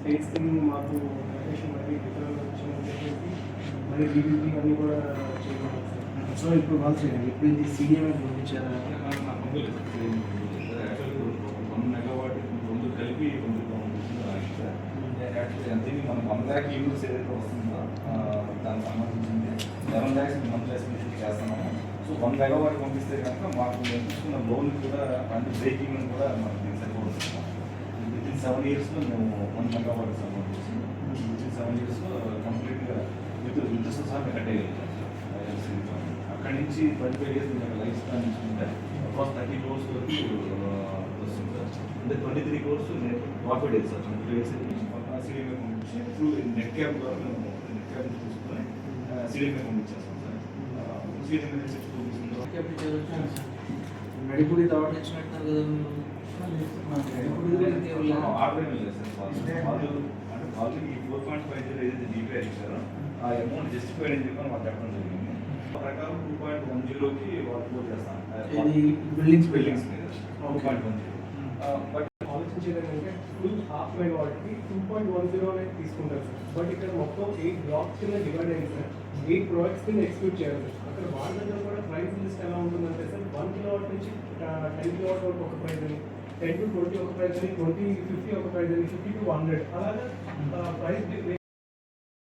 Tasting మాకు location మరి different వచ్చిందని చెప్పేసి మరి డీబీపీ అన్నీ కూడా చేయమన్నారు సార్. సో ఇప్పుడు వాళ్ళు చేయండి, ఇప్పుడు ఇది సీడీఎంఏ పంపించారా? వన్ మెగావాట్ రెండు కలిపి యాక్చువల్లీ అంతే మనకు 1 lakh యూనిట్స్ ఏదైతే వస్తుందో దానికి సంబంధించింది 11 lakhs మనం ఎస్టిమేషన్ చేస్తున్నాము. సో 1 మెగావాట్ పంపిస్తే కనుక మాకు తీసుకున్న లోన్ కూడా అంటే బ్రేకింగ్ కూడా మనకు దీనికి సరిపోతుంది. వితిన్ 7 yearsలో మేము 1 మెగావాట్ సంబంధించి వితిన్ 7 yearsలో కంప్లీట్గా విద్యుత్ సహా కట్టేయగలుగుతాం. అక్కడి నుంచి 25 years మీకు లైఫ్ స్పాన్ ఇచ్చుకుంటే అప్రాక్స్ 30 crores వరకు వస్తుంది సార్. అంటే 23 crores ప్రాఫిట్ అయింది సార్. 23 years సీడీఎంఏ పంపించి త్రూ నెట్ క్యాప్ ద్వారా మేము నెట్ క్యాప్ తీసుకొని సీడీఎంఏ పంపించేస్తాం సార్. సీడీఎంఏ నడిపూడి దావట్ ఇచ్చినట్టు ఆర్డర్ లేదు సార్. వాళ్ళు అంటే వాళ్ళు ఈ 4.50 ఏదైతే డిపిఆర్ ఇచ్చారో ఆ అమౌంట్ జస్టిఫైడ్ అని చెప్పి వాళ్ళు చెప్పడం జరిగింది. ప్రకారం 2.10కి వాళ్ళు క్లోజ్ చేస్తాం బిల్డింగ్స్ మీద 2.10. బట్ ఆలోచించేది ఏంటంటే ఫుల్ హాఫ్ మెగావాట్కి 2.10 అనేది తీసుకుంటారు సార్. బట్ ఇక్కడ మొత్తం 8 బ్లాక్స్ కింద డివైడ్ అయింది సార్. 8 ప్రాజెక్ట్స్ కింద ఎక్స్క్యూట్ చేయాలి సార్. అక్కడ వాళ్ళ దగ్గర కూడా ప్రైస్ లిస్ట్ ఎలా ఉంటుందంటే సార్ 1 kilowatt నుంచి 10 kilowatt వరకు ఒక ప్రైస్ అని, 10 to 20 ఒక ప్రైస్ అని, 20 50 ఒక ప్రైస్ అని, 50 to 100 అలాగా ప్రైస్